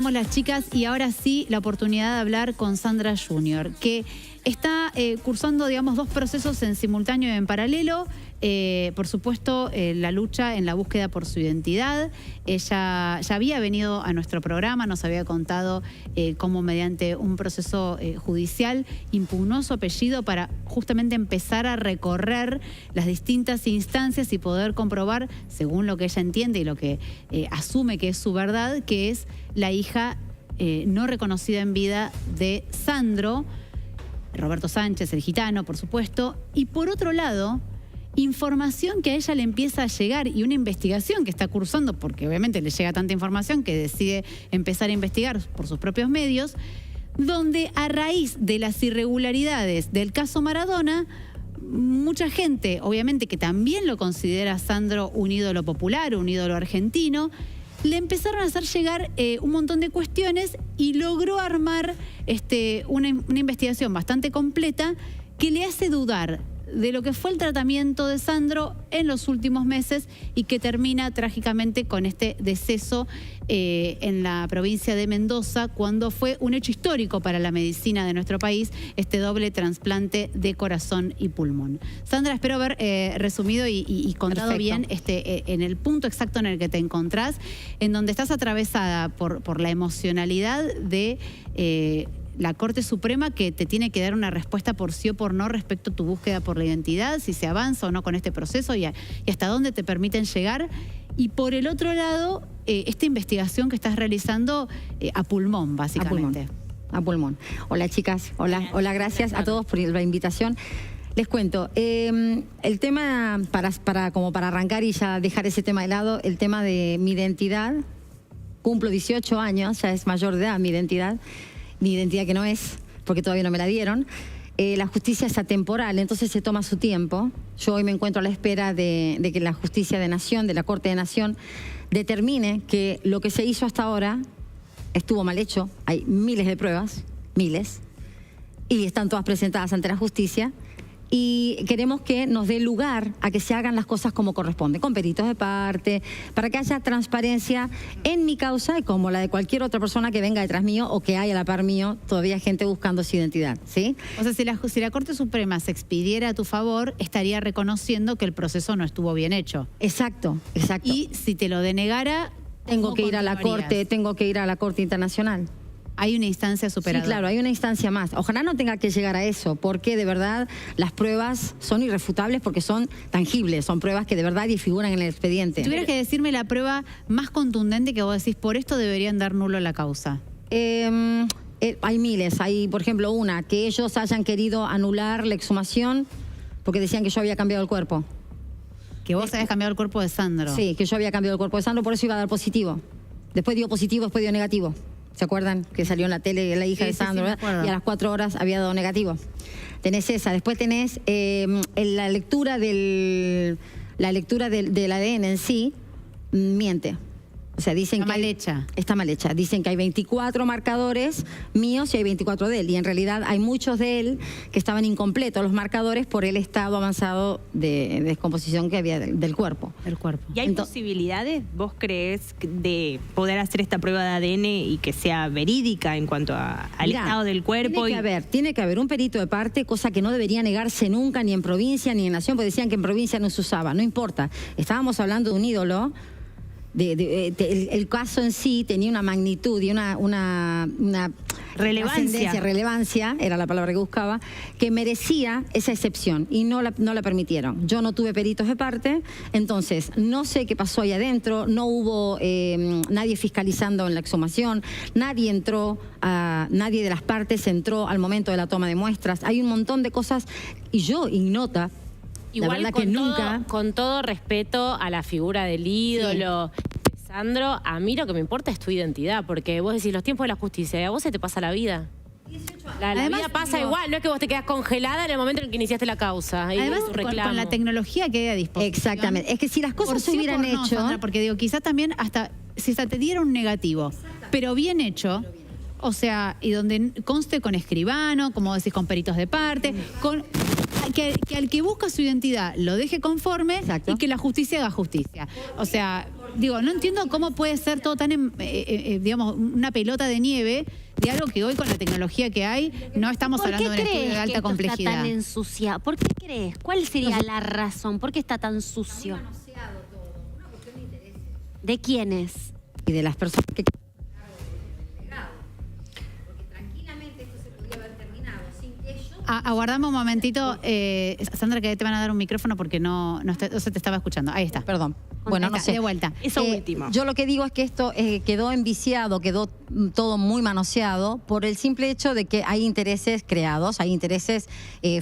Somos las chicas y ahora sí la oportunidad de hablar con Sandra Junior, que está cursando, digamos, dos procesos en simultáneo y en paralelo. Por supuesto, la lucha en la búsqueda por su identidad. Ella ya había venido a nuestro programa, nos había contado cómo mediante un proceso judicial impugnó su apellido para justamente empezar a recorrer las distintas instancias y poder comprobar, según lo que ella entiende y lo que asume que es su verdad, que es la hija no reconocida en vida de Sandro, Roberto Sánchez, el gitano, por supuesto. Y por otro lado, información que a ella le empieza a llegar y una investigación que está cursando, porque obviamente le llega tanta información que decide empezar a investigar por sus propios medios, donde a raíz de las irregularidades del caso Maradona, mucha gente, obviamente que también lo considera a Sandro un ídolo popular, un ídolo argentino, le empezaron a hacer llegar un montón de cuestiones y logró armar una investigación bastante completa que le hace dudar de lo que fue el tratamiento de Sandro en los últimos meses y que termina trágicamente con este deceso en la provincia de Mendoza, cuando fue un hecho histórico para la medicina de nuestro país, este doble trasplante de corazón y pulmón. Sandra, espero haber resumido y contado bien en el punto exacto en el que te encontrás, en donde estás atravesada por la emocionalidad de la Corte Suprema, que te tiene que dar una respuesta por sí o por no respecto a tu búsqueda por la identidad, si se avanza o no con este proceso y hasta dónde te permiten llegar. Y por el otro lado, esta investigación que estás realizando a pulmón, básicamente. A pulmón. Hola, chicas. Hola, gracias a todos por la invitación. Les cuento, el tema, como para arrancar y ya dejar ese tema de lado, el tema de mi identidad. Cumplo 18 años, ya es mayor de edad mi identidad que no es, porque todavía no me la dieron. La justicia es atemporal, entonces se toma su tiempo. Yo hoy me encuentro a la espera de que la justicia de Nación, de la Corte de Nación, determine que lo que se hizo hasta ahora estuvo mal hecho. Hay miles de pruebas, miles, y están todas presentadas ante la justicia. Y queremos que nos dé lugar a que se hagan las cosas como corresponde, con peritos de parte, para que haya transparencia en mi causa y como la de cualquier otra persona que venga detrás mío o que haya a la par mío todavía gente buscando su identidad, ¿sí? O sea, si la Corte Suprema se expidiera a tu favor, estaría reconociendo que el proceso no estuvo bien hecho. Exacto, exacto. Y si te lo denegara, tengo que ir a la Corte Internacional. Hay una instancia superadora. Sí, claro, hay una instancia más. Ojalá no tenga que llegar a eso, porque de verdad las pruebas son irrefutables porque son tangibles, son pruebas que de verdad figuran en el expediente. Si tuvieras que decirme la prueba más contundente que vos decís, por esto deberían dar nulo la causa. Hay miles. Hay, por ejemplo, una, que ellos hayan querido anular la exhumación porque decían que yo había cambiado el cuerpo. Que vos habías cambiado el cuerpo de Sandro. Sí, que yo había cambiado el cuerpo de Sandro, por eso iba a dar positivo. Después dio positivo, después dio negativo. ¿Se acuerdan? Que salió en la tele la hija de Sandro, sí, y a las 4 horas había dado negativo. Tenés esa. Después tenés la lectura del ADN en sí, miente. O sea, dicen está mal hecha. Está mal hecha. Dicen que hay 24 marcadores míos y hay 24 de él. Y en realidad hay muchos de él que estaban incompletos los marcadores por el estado avanzado de descomposición que había del cuerpo. ¿Y hay posibilidades, vos crees, de poder hacer esta prueba de ADN y que sea verídica en cuanto al estado del cuerpo? Tiene que haber un perito de parte, cosa que no debería negarse nunca, ni en provincia ni en nación, porque decían que en provincia no se usaba. No importa. Estábamos hablando de un ídolo. El caso en sí tenía una magnitud y una relevancia, era la palabra que buscaba, que merecía esa excepción y no la permitieron. Yo no tuve peritos de parte, entonces no sé qué pasó ahí adentro, no hubo nadie fiscalizando en la exhumación, nadie de las partes entró al momento de la toma de muestras. Hay un montón de cosas y yo ignota. Igual con todo respeto a la figura del ídolo de Sandro, a mí lo que me importa es tu identidad, porque vos decís los tiempos de la justicia y a vos se te pasa la vida. La vida pasa igual, no es que vos te quedas congelada en el momento en el que iniciaste la causa. Además, con la tecnología que hay a disposición. Exactamente. Es que si las cosas se hubieran hecho... Sandra, porque digo, quizás también hasta si se te diera un negativo, pero bien hecho... O sea, y donde conste con escribano, como decís, con peritos de parte, que al que busca su identidad lo deje conforme. Exacto. Y que la justicia haga justicia. O sea, digo, no entiendo cómo puede ser todo tan, digamos, una pelota de nieve de algo que hoy con la tecnología que hay no estamos hablando de un estudio de alta complejidad. Está tan ensuciado? ¿Por qué crees? ¿Cuál sería la razón? ¿Por qué está tan sucio? ¿De quiénes? Y de las personas que... Aguardame un momentito, Sandra, que te van a dar un micrófono porque no se te estaba escuchando. Ahí está. Perdón. Bueno, no sé. De vuelta. Eso último. Yo lo que digo es que esto quedó enviciado, quedó todo muy manoseado por el simple hecho de que hay intereses creados, hay intereses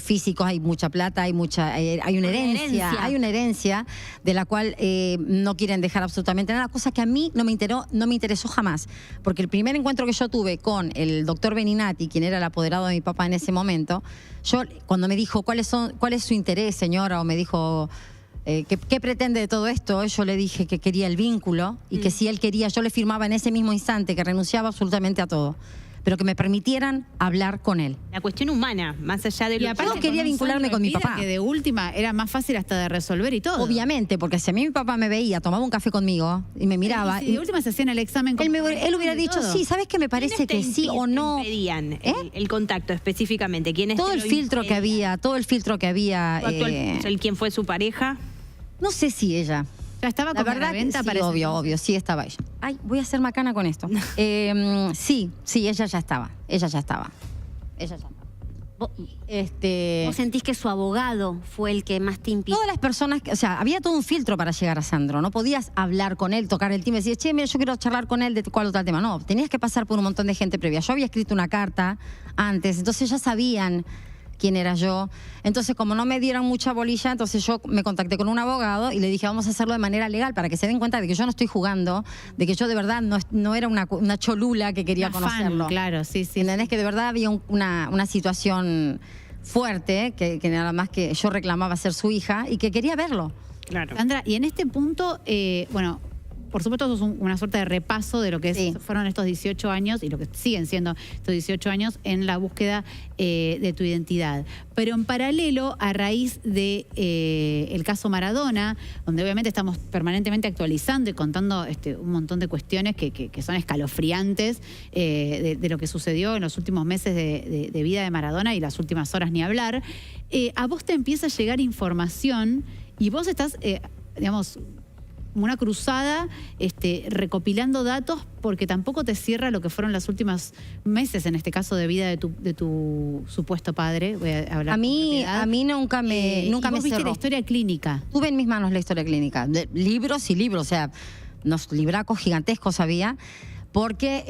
físicos, hay mucha plata, hay una herencia de la cual no quieren dejar absolutamente nada, cosa que a mí no me interesó jamás, porque el primer encuentro que yo tuve con el doctor Beninati, quien era el apoderado de mi papá en ese momento, yo cuando me dijo cuál es su interés, señora, o me dijo ¿qué pretende de todo esto? Yo le dije que quería el vínculo y que si él quería, yo le firmaba en ese mismo instante que renunciaba absolutamente a todo, pero que me permitieran hablar con él. La cuestión humana, más allá de lo yo quería vincularme con mi papá. Que de última era más fácil hasta de resolver y todo. Obviamente, porque si a mí mi papá me veía, tomaba un café conmigo y me miraba. Y si de última se hacían el examen. Él hubiera dicho, sí, ¿sabes qué? Me parece que sí o no. Pedían el contacto específicamente. ¿Quiénes todo el filtro que había, ¿Quién fue su pareja? No sé si ella. Ya estaba con la venta, sí, parece. obvio, sí estaba ella. Ay, voy a ser macana con esto. Sí, ella ya estaba. ¿Vos sentís que su abogado fue el que más te impidió? Todas las personas, o sea, había todo un filtro para llegar a Sandro. No podías hablar con él, tocar el timbre y decir, che, mira, yo quiero charlar con él de cuál o tal tema. No, tenías que pasar por un montón de gente previa. Yo había escrito una carta antes, entonces ya sabían quién era yo. Entonces, como no me dieron mucha bolilla, entonces yo me contacté con un abogado y le dije, vamos a hacerlo de manera legal para que se den cuenta de que yo no estoy jugando, de que yo de verdad no era una cholula que quería conocerlo. Claro, sí. ¿Entendés? Que de verdad había una situación fuerte, que nada más que yo reclamaba ser su hija y que quería verlo. Claro. Sandra, y en este punto, bueno, por supuesto, eso es una suerte de repaso de lo que fueron estos 18 años y lo que siguen siendo estos 18 años en la búsqueda de tu identidad. Pero en paralelo, a raíz de el caso Maradona, donde obviamente estamos permanentemente actualizando y contando un montón de cuestiones que son escalofriantes de lo que sucedió en los últimos meses de vida de Maradona y las últimas horas ni hablar, a vos te empieza a llegar información y vos estás, digamos, una cruzada recopilando datos porque tampoco te cierra lo que fueron los últimos meses, en este caso, de vida de tu supuesto padre. Voy a hablar a mí nunca me vos viste cerró. la historia clínica. Tuve en mis manos la historia clínica, libros y libros, o sea, unos libracos gigantescos había, porque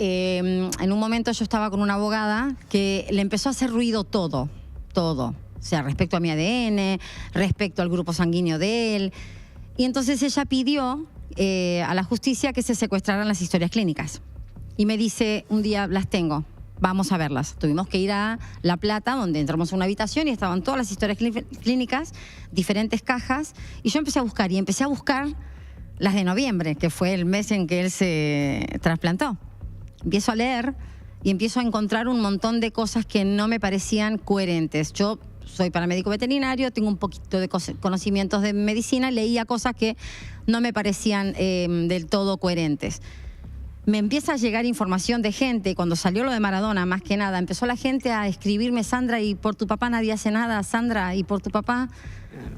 en un momento yo estaba con una abogada que le empezó a hacer ruido todo, o sea, respecto a mi ADN, respecto al grupo sanguíneo de él. Y entonces ella pidió a la justicia que se secuestraran las historias clínicas. Y me dice, un día las tengo, vamos a verlas. Tuvimos que ir a La Plata, donde entramos a una habitación y estaban todas las historias clínicas, diferentes cajas. Y yo empecé a buscar las de noviembre, que fue el mes en que él se trasplantó. Empiezo a leer y empiezo a encontrar un montón de cosas que no me parecían coherentes. Yo soy paramédico veterinario, tengo un poquito de conocimientos de medicina, leía cosas que no me parecían del todo coherentes. Me empieza a llegar información de gente, cuando salió lo de Maradona, más que nada, empezó la gente a escribirme, Sandra, y por tu papá nadie hace nada, Sandra, y por tu papá,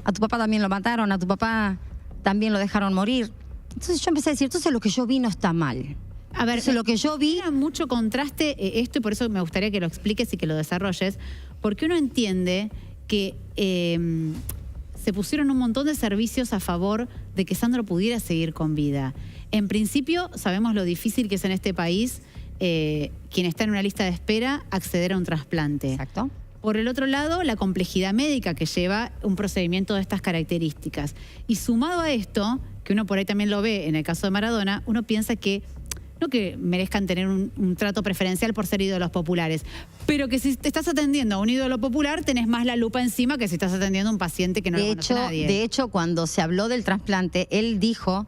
a tu papá también lo mataron, a tu papá también lo dejaron morir. Entonces yo empecé a decir, entonces lo que yo vi no está mal. A ver, lo que yo vi... Tiene mucho contraste esto y por eso me gustaría que lo expliques y que lo desarrolles, porque uno entiende que se pusieron un montón de servicios a favor de que Sandro pudiera seguir con vida. En principio, sabemos lo difícil que es en este país quien está en una lista de espera acceder a un trasplante. Exacto. Por el otro lado, la complejidad médica que lleva un procedimiento de estas características. Y sumado a esto, que uno por ahí también lo ve en el caso de Maradona, uno piensa que no que merezcan tener un trato preferencial por ser ídolos populares, pero que si te estás atendiendo a un ídolo popular tenés más la lupa encima que si estás atendiendo a un paciente que no lo conoce nadie. De hecho, cuando se habló del trasplante, él dijo,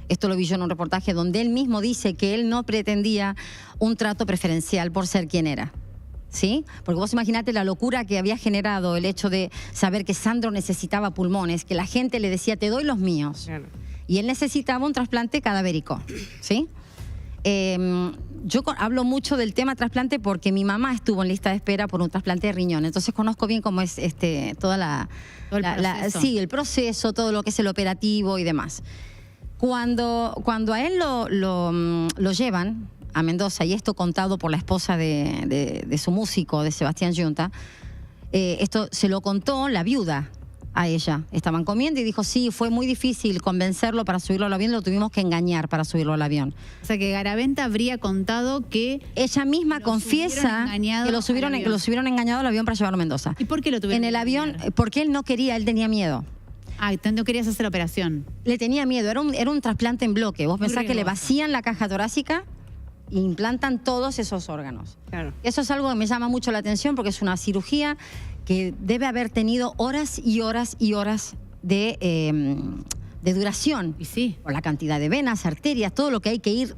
esto lo vi yo en un reportaje, donde él mismo dice que él no pretendía un trato preferencial por ser quien era. ¿Sí? Porque vos imaginate la locura que había generado el hecho de saber que Sandro necesitaba pulmones, que la gente le decía, te doy los míos. Claro. y él necesitaba un trasplante cadavérico, ¿sí? Yo hablo mucho del tema trasplante porque mi mamá estuvo en lista de espera por un trasplante de riñón, entonces conozco bien cómo es toda el proceso, todo lo que es el operativo y demás. Cuando a él lo llevan a Mendoza, y esto contado por la esposa de su músico, de Sebastián Yunta, esto se lo contó la viuda a ella. Estaban comiendo y dijo, sí, fue muy difícil convencerlo para subirlo al avión, lo tuvimos que engañar para subirlo al avión. O sea, que Garaventa habría contado que... Ella misma confiesa que lo subieron engañado al avión para llevarlo a Mendoza. ¿Y por qué lo tuvieron en el avión? Porque él no quería, él tenía miedo. Ah, no querías hacer la operación. Le tenía miedo, era un trasplante en bloque. Vos pensás que le vacían la caja torácica e implantan todos esos órganos. Claro. Eso es algo que me llama mucho la atención porque es una cirugía que debe haber tenido horas y horas y horas de duración. Y sí. Por la cantidad de venas, arterias, todo lo que hay que ir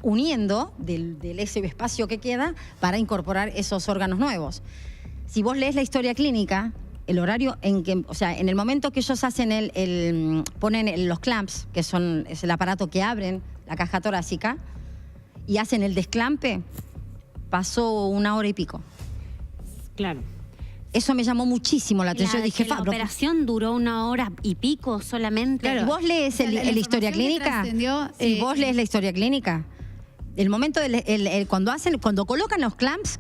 uniendo del ese espacio que queda para incorporar esos órganos nuevos. Si vos lees la historia clínica, el horario en que, o sea, en el momento que ellos hacen ponen los clamps, que es el aparato que abren la caja torácica, y hacen el desclampe, pasó 1 hora y pico. Claro. Eso me llamó muchísimo la atención. Dije, la operación duró 1 hora y pico solamente. Claro. ¿Vos lees la historia clínica? Si vos lees la historia clínica, el momento cuando colocan los clamps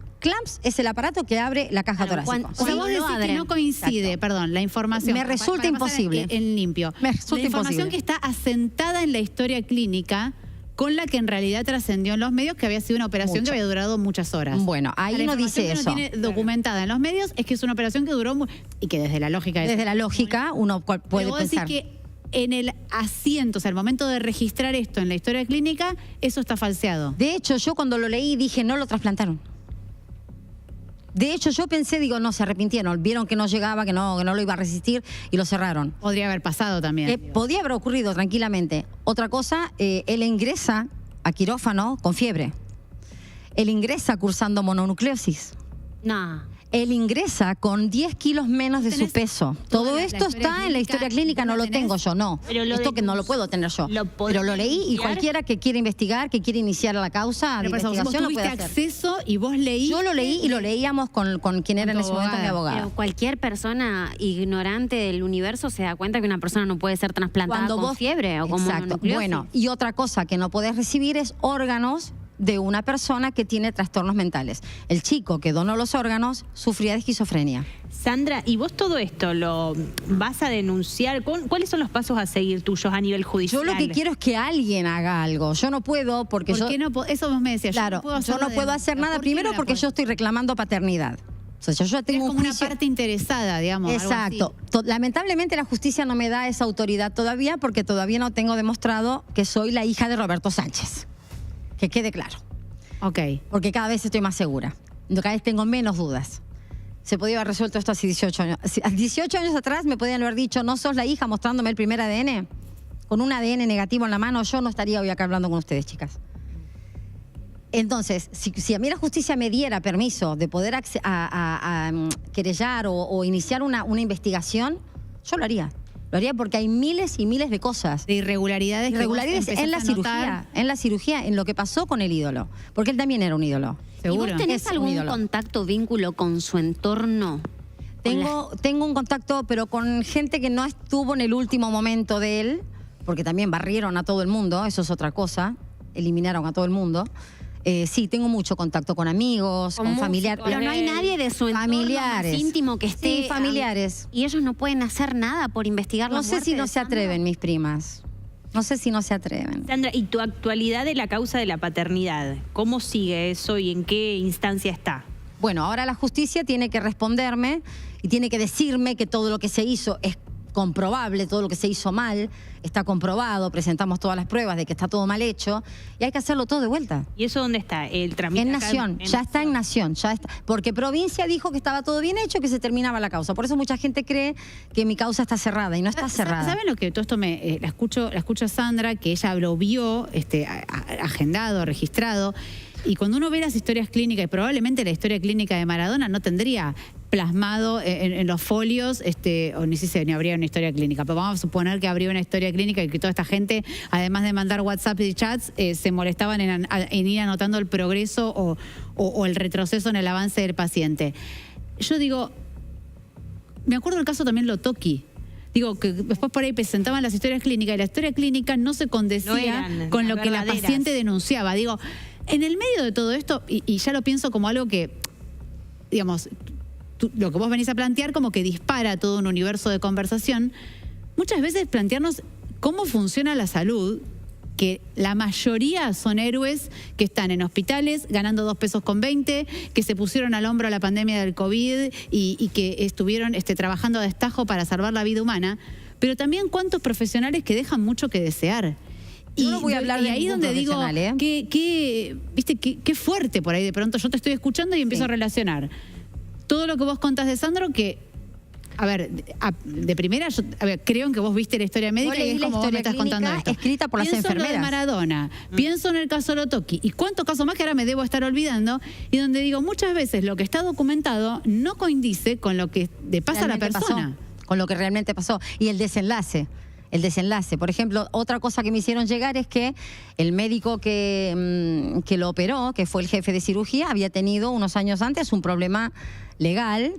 es el aparato que abre la caja torácica. O sea, vos decís que no coincide, perdón, la información. Me resulta imposible. En limpio. Me resulta la información imposible. que está asentada en la historia clínica con la que en realidad trascendió en los medios, que había sido una operación que había durado muchas horas. Bueno, ahí no dice eso. La información que no tiene documentada en los medios es que es una operación que duró y que desde la lógica... Desde la lógica uno puede vos pensar. Decís que en el asiento, o sea, al momento de registrar esto en la historia clínica, eso está falseado. De hecho, yo cuando lo leí dije, no lo trasplantaron. De hecho, yo pensé, digo, no, se arrepintieron, vieron que no llegaba, que no lo iba a resistir y lo cerraron. Podría haber pasado también. Podía haber ocurrido tranquilamente. Otra cosa, él ingresa a quirófano con fiebre. Él ingresa cursando mononucleosis. No. Él ingresa con 10 kilos menos de su peso. Todo esto está en la historia clínica, no lo tengo yo, no. Esto que no lo puedo tener yo. Pero lo leí y cualquiera que quiera investigar, que quiera iniciar la causa de investigación lo puede hacer. ¿Vos tuviste acceso y vos leíste? Yo lo leí y lo leíamos con quien era en ese momento mi abogado. Pero cualquier persona ignorante del universo se da cuenta que una persona no puede ser trasplantada con fiebre o con mononucleosis. Bueno, y otra cosa que no podés recibir es órganos de una persona que tiene trastornos mentales. El chico que donó los órganos sufría de esquizofrenia. Sandra, ¿y vos todo esto lo vas a denunciar? ¿Cuáles son los pasos a seguir tuyos a nivel judicial? Yo lo que quiero es que alguien haga algo. Yo no puedo porque ¿Por qué no? Eso vos me decías. Claro, yo no puedo hacer nada. Primero porque yo estoy reclamando paternidad. O sea, yo ya tengo como una parte interesada, digamos. Exacto. Lamentablemente la justicia no me da esa autoridad todavía porque todavía no tengo demostrado que soy la hija de Roberto Sánchez. Que quede claro. Ok. Porque cada vez estoy más segura. Cada vez tengo menos dudas. Se podía haber resuelto esto hace 18 años. 18 años atrás me podían haber dicho, ¿no sos la hija mostrándome el primer ADN? Con un ADN negativo en la mano, yo no estaría hoy acá hablando con ustedes, chicas. Entonces, si a mí la justicia me diera permiso de poder querellar o iniciar una investigación, yo lo haría. Lo haría porque hay miles y miles de cosas. De irregularidades en la cirugía, en lo que pasó con el ídolo. Porque él también era un ídolo. ¿Seguro? ¿Y vos tenés algún contacto, vínculo con su entorno? Tengo un contacto, pero con gente que no estuvo en el último momento de él, porque también barrieron a todo el mundo, eso es otra cosa, eliminaron a todo el mundo. Sí, tengo mucho contacto con amigos, con familiares. Pero no hay nadie de su entorno más íntimo que esté. Sí, familiares. Y ellos no pueden hacer nada por investigar la muerte. No sé si no se atreven mis primas. No sé si no se atreven. Sandra, ¿y tu actualidad de la causa de la paternidad? ¿Cómo sigue eso y en qué instancia está? Bueno, ahora la justicia tiene que responderme y tiene que decirme que todo lo que se hizo es comprobable, todo lo que se hizo mal está comprobado, presentamos todas las pruebas de que está todo mal hecho y hay que hacerlo todo de vuelta. ¿Y eso dónde está? ¿El trámite? En Nación, ya está en Nación, ya está. Porque provincia dijo que estaba todo bien hecho, que se terminaba la causa. Por eso mucha gente cree que mi causa está cerrada y no está cerrada. ¿Saben lo que todo esto la escucho a Sandra, que ella lo vio agendado, registrado? Y cuando uno ve las historias clínicas, y probablemente la historia clínica de Maradona no tendría plasmado en los folios, o ni si ni habría una historia clínica, pero vamos a suponer que habría una historia clínica y que toda esta gente, además de mandar WhatsApp y chats, se molestaban en ir anotando el progreso o el retroceso en el avance del paciente. Yo digo, me acuerdo del caso también Lotoki. Digo, que después por ahí presentaban las historias clínicas y la historia clínica no se condecía con lo que la paciente denunciaba. Digo, en el medio de todo esto, y ya lo pienso como algo que, digamos, lo que vos venís a plantear como que dispara todo un universo de conversación, muchas veces plantearnos cómo funciona la salud, que la mayoría son héroes que están en hospitales ganando 2 pesos con 20, que se pusieron al hombro la pandemia del COVID y que estuvieron trabajando a destajo para salvar la vida humana, pero también cuántos profesionales que dejan mucho que desear. Yo no voy a hablar de ahí donde digo, ¿viste? qué fuerte por ahí, de pronto yo te estoy escuchando y empiezo a relacionar todo lo que vos contás de Sandro, que, a ver, de primera, yo creo en que vos viste la historia médica y es como vos me estás contando esto. Escrita por las enfermeras. Pienso en lo de Maradona, pienso en el caso Lotoki, y cuántos casos más que ahora me debo estar olvidando, y donde digo, muchas veces lo que está documentado no coincide con lo que le pasa a la persona. Con lo que realmente pasó. Y el desenlace. Por ejemplo, otra cosa que me hicieron llegar es que el médico que lo operó, que fue el jefe de cirugía, había tenido unos años antes un problema legal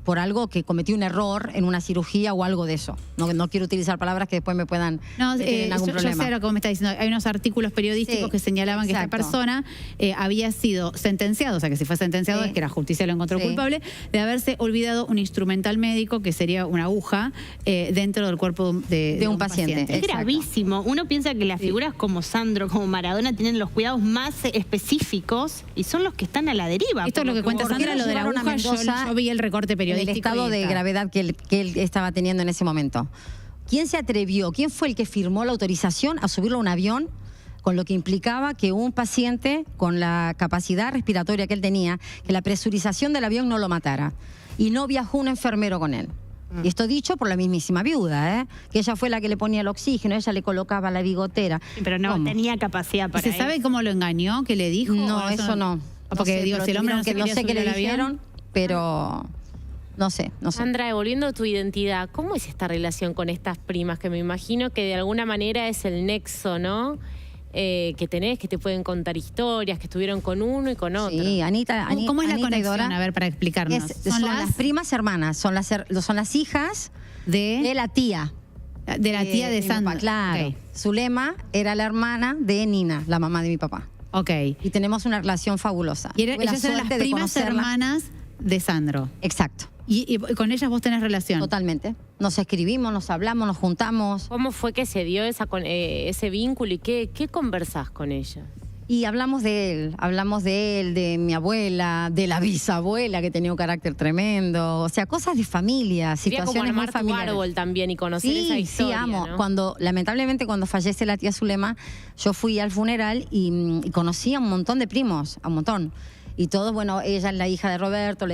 por algo que cometió un error en una cirugía o algo de eso. No quiero utilizar palabras que después me puedan meter en algún problema. Yo sé lo que vos me estás diciendo. Hay unos artículos periodísticos que señalaban que esta persona había sido sentenciado, o sea que si fue sentenciado es que la justicia lo encontró culpable, de haberse olvidado un instrumental médico que sería una aguja dentro del cuerpo de un paciente. Es gravísimo. Uno piensa que las figuras como Sandro, como Maradona, tienen los cuidados más específicos y son los que están a la deriva. Esto es lo que cuenta Sandra, lo de la aguja. Yo vi el recorte periodístico. El estado de gravedad que él estaba teniendo en ese momento. ¿Quién se atrevió? ¿Quién fue el que firmó la autorización a subirlo a un avión? Con lo que implicaba que un paciente con la capacidad respiratoria que él tenía, que la presurización del avión no lo matara. Y no viajó un enfermero con él. Y esto dicho por la mismísima viuda, que ella fue la que le ponía el oxígeno, ella le colocaba la bigotera. Pero no tenía capacidad para ¿Se sabe cómo lo engañó? ¿Qué le dijo? No, eso no. Porque digo, si el hombre no sé qué le dijeron, pero... No sé. Sandra, volviendo a tu identidad, ¿cómo es esta relación con estas primas? Que me imagino que de alguna manera es el nexo, ¿no? Que tenés, que te pueden contar historias, que estuvieron con uno y con otro. Sí, Anita. ¿Cómo es la Anita conexión? A ver, para explicarnos. Son las primas hermanas, son las hijas de la tía. De la tía de Sandra. Claro. Zulema era la hermana de Nina, la mamá de mi papá. Ok. Y tenemos una relación fabulosa. Y ellas eran las primas hermanas de Sandro. Exacto. ¿Y con ellas vos tenés relación? Totalmente. Nos escribimos, nos hablamos, nos juntamos. ¿Cómo fue que se dio ese vínculo y qué conversás con ella? Y hablamos de él, de mi abuela, de la bisabuela que tenía un carácter tremendo, o sea, cosas de familia, situaciones muy familiares. Tu árbol también y conocer esa historia. Sí, amo. ¿No? Lamentablemente cuando fallece la tía Zulema, yo fui al funeral y conocí a un montón de primos, a un montón. Y todos, bueno, ella es la hija de Roberto,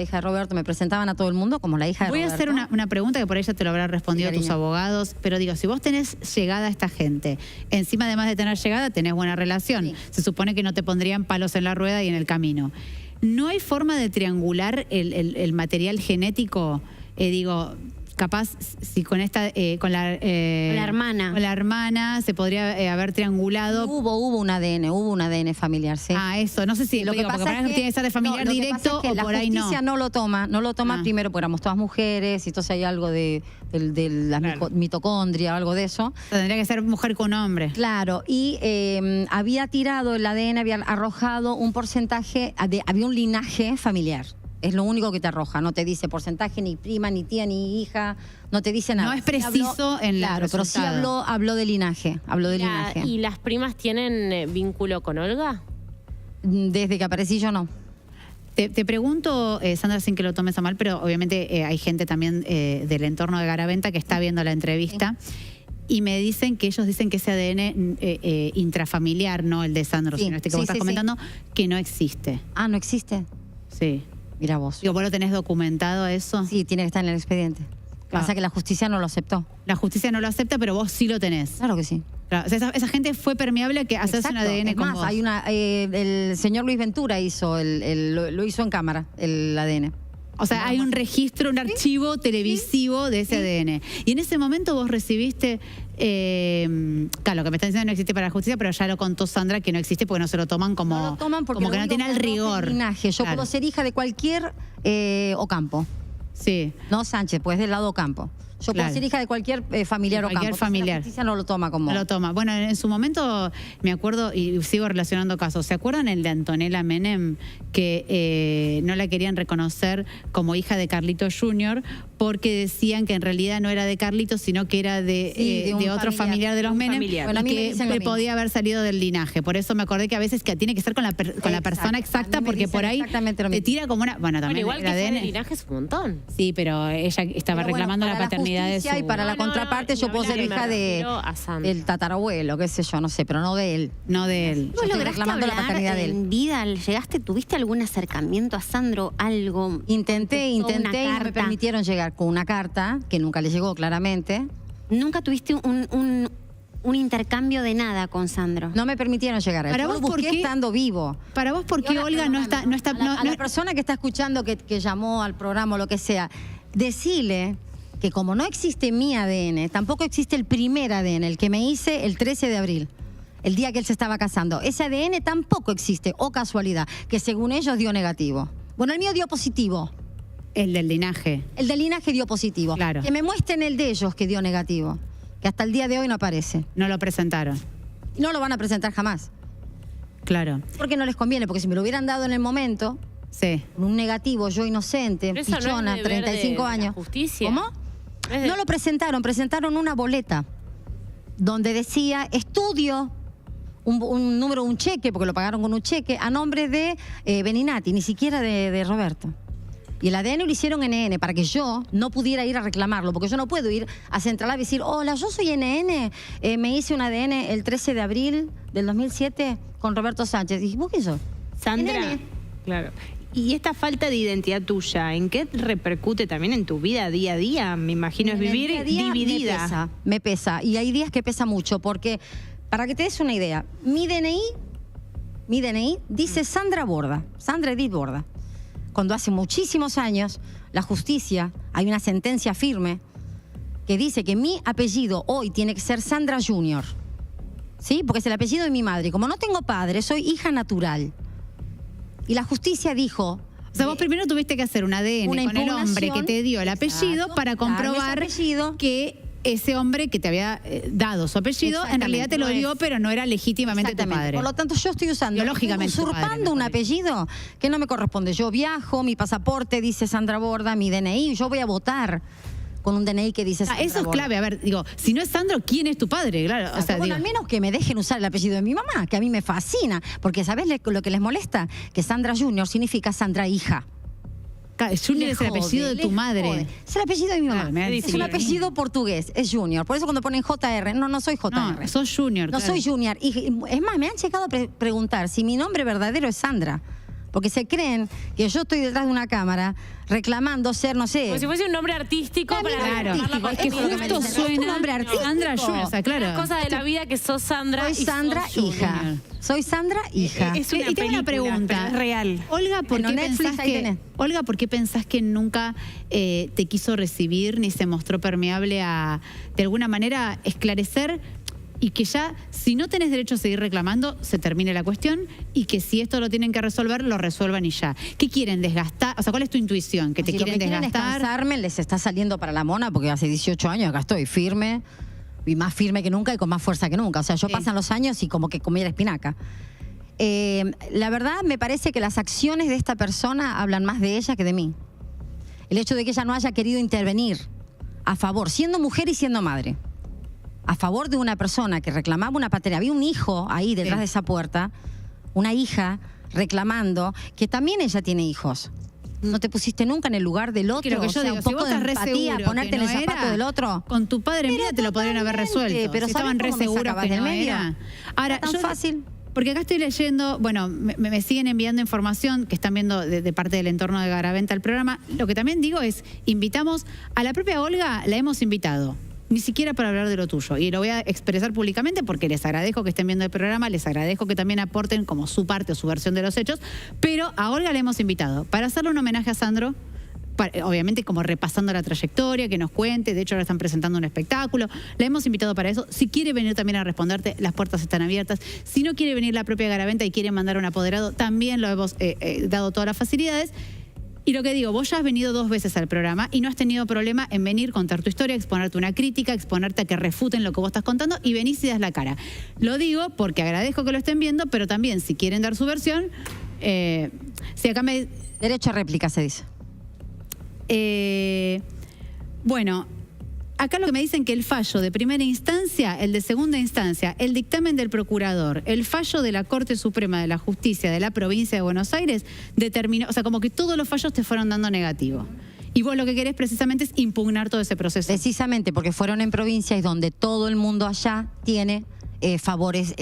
me presentaban a todo el mundo como la hija de Roberto. Voy a hacer una pregunta que por ella te lo habrán respondido tus abogados, pero digo, si vos tenés llegada a esta gente, encima además de tener llegada, tenés buena relación, se supone que no te pondrían palos en la rueda y en el camino. ¿No hay forma de triangular el material genético? Digo, capaz si con esta con la hermana se podría haber triangulado. Hubo un ADN familiar, sí. Eso, no sé si lo que pasa es que tiene que ser de familiar directo o por ahí no. La justicia no lo toma primero porque éramos todas mujeres y entonces hay algo de la mitocondria o algo de eso. Tendría que ser mujer con hombre. Claro, y había tirado el ADN, había arrojado un porcentaje, había un linaje familiar. Es lo único que te arroja, no te dice porcentaje, ni prima, ni tía, ni hija, no te dice nada. No es preciso en la Claro, pero sí habló de linaje, linaje. ¿Y las primas tienen vínculo con Olga? Desde que aparecí yo no. Te pregunto, Sandra, sin que lo tomes a mal, pero obviamente hay gente también del entorno de Garaventa que está viendo la entrevista. Sí. Y me dicen que ellos dicen que ese ADN intrafamiliar, no el de Sandro, sino que vos estás comentando, que no existe. Ah, ¿no existe? Sí. Mira vos. Digo, ¿vos lo tenés documentado eso? Sí, tiene que estar en el expediente. Pasa que la justicia no lo aceptó. La justicia no lo acepta, pero vos sí lo tenés. Claro que sí. Claro, o sea, esa gente fue permeable a que hacerse un ADN con vos. Hay el señor Luis Ventura lo hizo en cámara, el ADN. O sea, hay un registro, un archivo televisivo de ese ADN. Y en ese momento vos recibiste, claro, lo que me están diciendo no existe para la justicia, pero ya lo contó Sandra que no existe porque no se lo toman como, no lo toman porque como que no tiene el rigor. Linaje. Yo Claro. puedo ser hija de cualquier Ocampo. Sí. No Sánchez, pues del lado Ocampo. Yo Claro. puedo ser hija de cualquier familiar Ocampo. Cualquier familiar. La justicia no lo toma como... No lo toma. Bueno, en su momento me acuerdo, y sigo relacionando casos, ¿se acuerdan el de Antonella Menem? Que no la querían reconocer como hija de Carlitos Jr. porque decían que en realidad no era de Carlitos, sino que era de un otro familiar de los Menem, familiar. Bueno, a y mí me que dicen lo mismo. podía haber salido del linaje. Por eso me acordé que a veces que tiene que ser con la persona A exacta, mí me porque dicen por ahí exactamente lo te mismo. tira como una... Bueno, Bueno, también igual el que fue ADN. de linaje es un montón. Sí, pero ella estaba Pero bueno, reclamando la para paternidad de justicia su... y para la No, no, contraparte no, yo ni puedo ser hablar, hija me de refiero a Sandra. el tatarabuelo, qué sé yo, no sé, pero no de él. No de él. Yo ¿Vos estoy lograste reclamando la hablar paternidad de él. en vida? ¿Tuviste algún acercamiento a Sandro? ¿Algo? Intenté ¿Contestó una y no me carta? permitieron llegar con una carta, que nunca le llegó claramente. ¿Nunca tuviste un intercambio de nada con Sandro? No me permitieron llegar. Para Yo vos, lo ¿por busqué qué? estando vivo. Para vos, ¿por Y qué ahora, Olga no está... a la persona que está escuchando, que llamó al programa o lo que sea, decile que como no existe mi ADN, tampoco existe el primer ADN, el que me hice el 13 de abril, el día que él se estaba casando. Ese ADN tampoco existe, o casualidad, que según ellos dio negativo. Bueno, el mío dio positivo. El del linaje. El del linaje dio positivo. Claro. Que me muestren el de ellos que dio negativo, que hasta el día de hoy no aparece. No lo presentaron. Y no lo van a presentar jamás. Claro. Porque no les conviene, porque si me lo hubieran dado en el momento, Sí. un negativo, yo inocente, Pero eso no es pichona, deber 35 de la años. justicia. ¿Cómo? No es de- No lo presentaron una boleta donde decía estudio, un número, un cheque, porque lo pagaron con un cheque, a nombre de Beninati, ni siquiera de Roberto. Y el ADN lo hicieron NN para que yo no pudiera ir a reclamarlo, porque yo no puedo ir a Central y decir, hola, yo soy NN, me hice un ADN el 13 de abril del 2007 con Roberto Sánchez. Y ¿vos qué sos? Sandra, NN. claro. Y esta falta de identidad tuya, ¿en qué repercute también en tu vida día a día? Me imagino es En el vivir día a día dividida. Me pesa. Y hay días que pesa mucho, porque, para que te des una idea, mi DNI dice Sandra Borda, Sandra Edith Borda. Cuando hace muchísimos años, la justicia, hay una sentencia firme que dice que mi apellido hoy tiene que ser Sandra Junior. ¿Sí? Porque es el apellido de mi madre. Como no tengo padre, soy hija natural. Y la justicia dijo... O sea, vos primero tuviste que hacer un ADN Una con el hombre impugnación. que te dio el apellido Exacto, para darme ese comprobar apellido. que ese hombre que te había dado su apellido en realidad te lo Exactamente. dio, pero no era legítimamente tu Exactamente. padre. Por lo tanto, yo estoy usando, Biológicamente tu padre, usurpando un mejor dicho. apellido que no me corresponde. Yo viajo, mi pasaporte dice Sandra Borda, mi DNI, yo voy a votar con un DNI que dice Sandra Eso es Borda. clave. A ver, digo, si no es Sandro, ¿quién es tu padre? Claro, o sea, Bueno, digo, al menos que me dejen usar el apellido de mi mamá, que a mí me fascina. Porque ¿sabés lo que les molesta? Que Sandra Junior significa Sandra hija. Junior es el apellido de tu madre. Jode. Es el apellido de mi mamá. Claro, me da es un difícil. apellido portugués, es Junior. Por eso cuando ponen JR, no soy JR. No, sos Junior. No claro. soy Junior. Y es más, me han llegado a preguntar si mi nombre verdadero es Sandra. Porque se creen que yo estoy detrás de una cámara reclamando ser, no sé... Como si fuese un nombre artístico para Claro, reclamar la es que paternidad. justo Es un suena nombre artístico. Sandra Junior. O sea, claro. Una cosa de la vida que sos Sandra Soy y Sandra sos hija. Junior. Soy Sandra hija. Es una Y tengo una película, pregunta. pero es real. Olga, ¿por Bueno, qué Netflix, pensás ahí tenés. Olga, ¿por qué pensás que nunca te quiso recibir ni se mostró permeable a, de alguna manera, esclarecer y que ya, si no tenés derecho a seguir reclamando, se termine la cuestión y que si esto lo tienen que resolver, lo resuelvan y ya? ¿Qué quieren desgastar? O sea, ¿cuál es tu intuición? ¿Que te Si lo quieren que quieren es desgastar? cansarme, les está saliendo para la mona porque hace 18 años acá estoy firme y más firme que nunca y con más fuerza que nunca. O sea, yo Sí. pasan los años y como que comiera espinaca. La verdad me parece que las acciones de esta persona hablan más de ella que de mí. El hecho de que ella no haya querido intervenir a favor, siendo mujer y siendo madre, a favor de una persona que reclamaba una patria. Había un hijo ahí detrás Sí. de esa puerta, una hija reclamando, que también ella tiene hijos. No te pusiste nunca en el lugar del otro. Que lo que o yo sea, digo, un si poco vos de estás re empatía, seguro ponerte que en el no zapato era, del otro. con tu padre en Pero vida te lo podrían haber totalmente, resuelto. pero Si ¿sabés estaban re cómo me seguros sacabas que del no medio? era. Ahora, Era tan fácil. Porque acá estoy leyendo, bueno, me siguen enviando información que están viendo de parte del entorno de Garaventa el programa. Lo que también digo es, invitamos a la propia Olga, la hemos invitado. Ni siquiera para hablar de lo tuyo. Y lo voy a expresar públicamente porque les agradezco que estén viendo el programa, les agradezco que también aporten como su parte o su versión de los hechos, pero a Olga la hemos invitado para hacerle un homenaje a Sandro, obviamente como repasando la trayectoria, que nos cuente. De hecho, ahora están presentando un espectáculo. La hemos invitado para eso. Si quiere venir también a responderte, las puertas están abiertas. Si no quiere venir la propia Garaventa y quiere mandar un apoderado, también lo hemos dado todas las facilidades. Y lo que digo, vos ya has venido 2 veces al programa y no has tenido problema en venir, contar tu historia, exponerte una crítica, exponerte a que refuten lo que vos estás contando y venís y das la cara. Lo digo porque agradezco que lo estén viendo, pero también si quieren dar su versión, si acá me... Derecho a réplica se dice. Bueno, acá lo que me dicen que el fallo de primera instancia, el de segunda instancia, el dictamen del procurador, el fallo de la Corte Suprema de la Justicia de la provincia de Buenos Aires determinó, o sea, como que todos los fallos te fueron dando negativo. Y vos lo que querés precisamente es impugnar todo ese proceso. Precisamente porque fueron en provincias donde todo el mundo allá tiene favores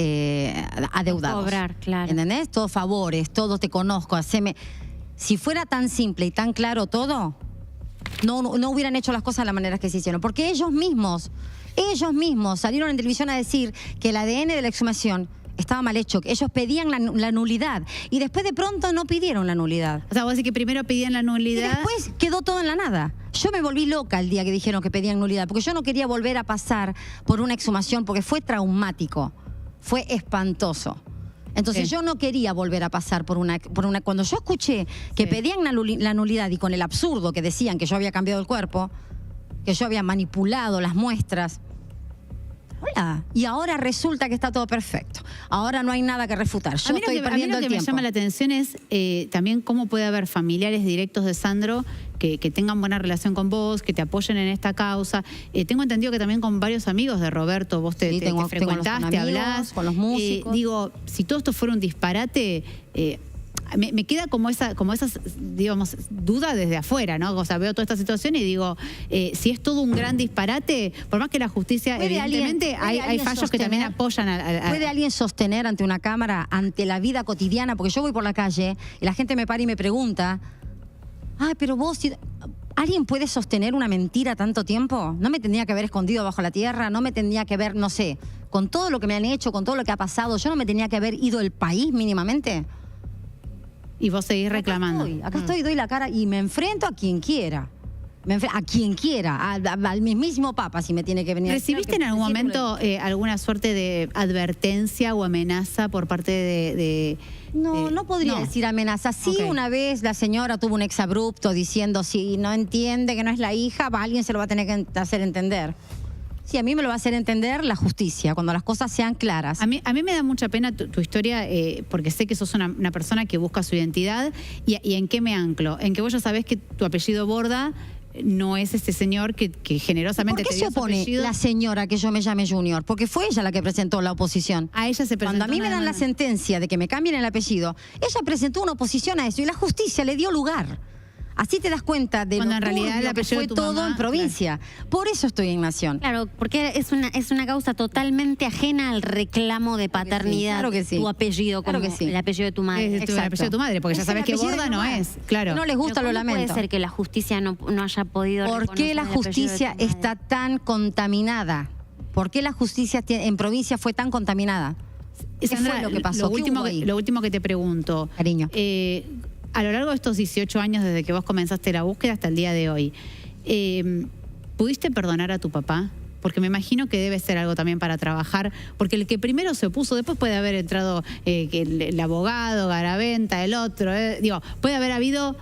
adeudados. Cobrar, claro. ¿Entendés? Todos favores, todo te conozco, haceme... Si fuera tan simple y tan claro todo... No hubieran hecho las cosas de la manera que se hicieron. Porque ellos mismos salieron en televisión a decir que el ADN de la exhumación estaba mal hecho, que ellos pedían la nulidad y después de pronto no pidieron la nulidad. O sea, vos decís que primero pedían la nulidad. Y después quedó todo en la nada. Yo me volví loca el día que dijeron que pedían nulidad, porque yo no quería volver a pasar por una exhumación porque fue traumático, fue espantoso. Entonces yo no quería volver a pasar por una... Cuando yo escuché que pedían la nulidad y con el absurdo que decían que yo había cambiado el cuerpo, que yo había manipulado las muestras, hola, y ahora resulta que está todo perfecto. Ahora no hay nada que refutar. Yo estoy perdiendo el tiempo. A mí lo que me llama la atención es también cómo puede haber familiares directos de Sandro que tengan buena relación con vos, que te apoyen en esta causa. Tengo entendido que también con varios amigos de Roberto, vos te frecuentaste, hablás. Con los músicos. Digo, si todo esto fuera un disparate... me queda como esas, digamos, dudas desde afuera, ¿no? O sea, veo toda esta situación y digo, si es todo un gran disparate, por más que la justicia, evidentemente, hay fallos que también apoyan ¿Puede alguien sostener ante una cámara, ante la vida cotidiana? Porque yo voy por la calle y la gente me para y me pregunta, pero vos... ¿Alguien puede sostener una mentira tanto tiempo? No me tendría que haber escondido bajo la tierra, no me tendría que haber, no sé, con todo lo que me han hecho, con todo lo que ha pasado, yo no me tenía que haber ido del país mínimamente. Y vos seguís reclamando. Acá estoy, doy la cara y me enfrento a quien quiera. A quien quiera, al mismísimo Papa, si me tiene que venir. ¿Recibiste en algún momento alguna suerte de advertencia o amenaza por parte de no podría decir amenaza. Sí, una vez la señora tuvo un exabrupto diciendo, si no entiende que no es la hija, alguien se lo va a tener que hacer entender. Sí, a mí me lo va a hacer entender la justicia, cuando las cosas sean claras. A mí me da mucha pena tu historia, porque sé que sos una persona que busca su identidad. ¿Y en qué me anclo? En que vos ya sabés que tu apellido Borda no es este señor que generosamente te dio su apellido. ¿Por qué se opone la señora que yo me llame Junior? Porque fue ella la que presentó la oposición. A ella se presentó. Cuando a mí me dan la sentencia de que me cambien el apellido, ella presentó una oposición a eso y la justicia le dio lugar. Así te das cuenta de cuando en realidad que fue todo en provincia. Claro. Por eso estoy en Nación. Claro, porque es una causa totalmente ajena al reclamo de paternidad. Claro que sí. Tu apellido, como el apellido de tu madre. Es el apellido de tu madre, porque ya sabes que Borda no es. Claro. No les gusta, lo lamento. Puede ser que la justicia no haya podido reconocer. ¿Por qué la justicia está tan contaminada? ¿Por qué la justicia en provincia fue tan contaminada? ¿Qué fue lo que pasó? Lo último que te pregunto. Cariño. A lo largo de estos 18 años desde que vos comenzaste la búsqueda hasta el día de hoy, ¿pudiste perdonar a tu papá? Porque me imagino que debe ser algo también para trabajar, porque el que primero se opuso, después puede haber entrado el abogado, Garaventa, el otro, digo, puede haber habido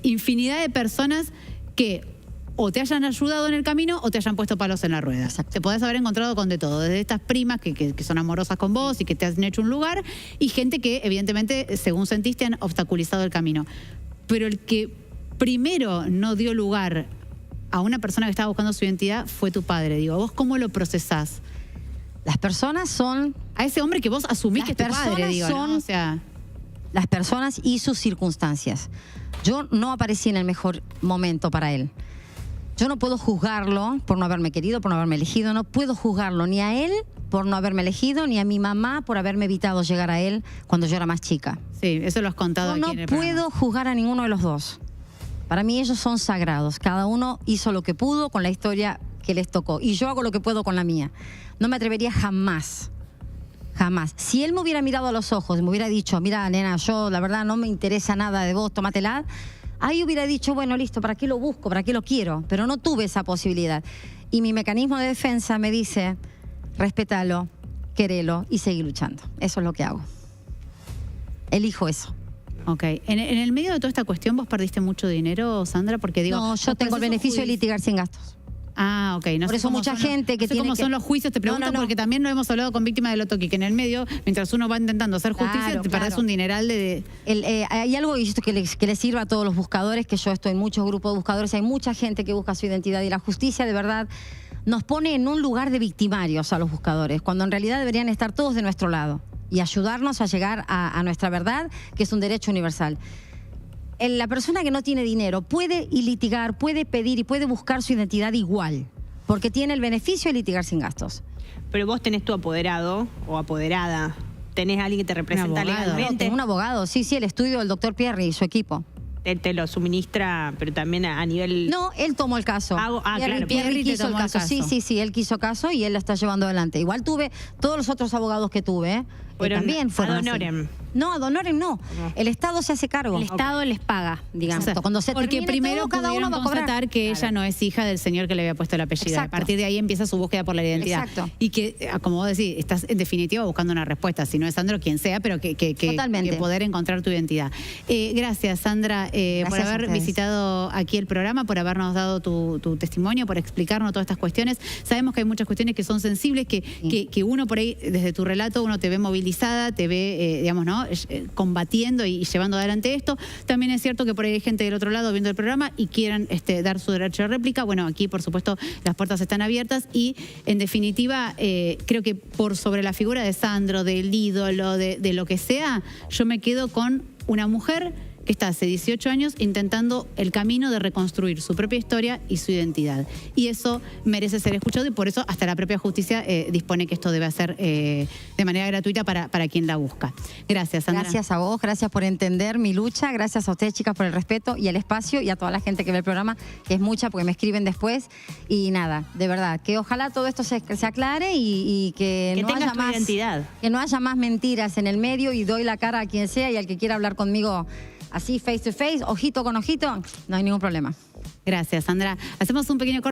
infinidad de personas que o te hayan ayudado en el camino o te hayan puesto palos en la rueda. Exacto. Te podés haber encontrado con de todo, desde estas primas que son amorosas con vos y que te han hecho un lugar, y gente que evidentemente, según sentiste, han obstaculizado el camino. Pero el que primero no dio lugar a una persona que estaba buscando su identidad fue tu padre. Digo, ¿vos cómo lo procesás? Las personas son... A ese hombre que vos asumís que es tu padre, digo, ¿no? O sea... Las personas y sus circunstancias. Yo no aparecí en el mejor momento para él. Yo no puedo juzgarlo por no haberme querido, por no haberme elegido. No puedo juzgarlo ni a él por no haberme elegido, ni a mi mamá por haberme evitado llegar a él cuando yo era más chica. Sí, eso lo has contado aquí en el programa. No puedo juzgar a ninguno de los dos. Para mí ellos son sagrados. Cada uno hizo lo que pudo con la historia que les tocó. Y yo hago lo que puedo con la mía. No me atrevería jamás. Jamás. Si él me hubiera mirado a los ojos y me hubiera dicho, mira, nena, yo la verdad no me interesa nada de vos, tómatela, ahí hubiera dicho, bueno, listo, ¿para qué lo busco? ¿Para qué lo quiero? Pero no tuve esa posibilidad. Y mi mecanismo de defensa me dice, respétalo, querelo y seguir luchando. Eso es lo que hago. Elijo eso. Ok. En el medio de toda esta cuestión, ¿vos perdiste mucho dinero, Sandra? Porque digo, no, yo tengo el beneficio de litigar sin gastos. Ah, ok. No por eso mucha gente que tiene cómo son los juicios, te pregunto, porque también lo hemos hablado con víctimas de Loto Quique, que en el medio, mientras uno va intentando hacer justicia, te perdés un dineral de... Hay algo que les sirva a todos los buscadores, que yo estoy en muchos grupos de buscadores, hay mucha gente que busca su identidad y la justicia de verdad nos pone en un lugar de victimarios a los buscadores, cuando en realidad deberían estar todos de nuestro lado y ayudarnos a llegar a nuestra verdad, que es un derecho universal. La persona que no tiene dinero puede litigar, puede pedir y puede buscar su identidad igual, porque tiene el beneficio de litigar sin gastos. Pero vos tenés tu apoderado o apoderada, tenés a alguien que te representa legalmente. Tengo un abogado, sí, el estudio del doctor Pierri y su equipo. Él te lo suministra, pero también a nivel... No, él tomó el caso. Pierri quiso el caso. Sí, él quiso caso y él lo está llevando adelante. Igual tuve todos los otros abogados que tuve, también fueron ad honorem. No, ad honorem no. El Estado se hace cargo. El Estado les paga, digamos. Exacto. Cuando se porque primero todo, cada uno va a constatar que ella no es hija del señor que le había puesto el apellido. Exacto. A partir de ahí empieza su búsqueda por la identidad. Exacto. Y que, como vos decís, estás en definitiva buscando una respuesta. Si no es Sandro, quien sea, pero que poder encontrar tu identidad. Gracias, Sandra, por haber visitado aquí el programa, por habernos dado tu testimonio, por explicarnos todas estas cuestiones. Sabemos que hay muchas cuestiones que son sensibles, que uno por ahí, desde tu relato, uno te ve movilizada, te ve, digamos, ¿no? Combatiendo y llevando adelante esto. También es cierto que por ahí hay gente del otro lado viendo el programa y quieran dar su derecho de réplica. Bueno, aquí por supuesto las puertas están abiertas y en definitiva creo que por sobre la figura de Sandro, del ídolo, de lo que sea, yo me quedo con una mujer que está hace 18 años intentando el camino de reconstruir su propia historia y su identidad. Y eso merece ser escuchado y por eso hasta la propia justicia dispone que esto debe hacer de manera gratuita para quien la busca. Gracias, Sandra. Gracias a vos, gracias por entender mi lucha, gracias a ustedes, chicas, por el respeto y el espacio y a toda la gente que ve el programa, que es mucha porque me escriben después. Y nada, de verdad, que ojalá todo esto se aclare y que no haya más identidad. Que no haya más mentiras en el medio y doy la cara a quien sea y al que quiera hablar conmigo así face to face, ojito con ojito, no hay ningún problema. Gracias, Sandra. Hacemos un pequeño corte.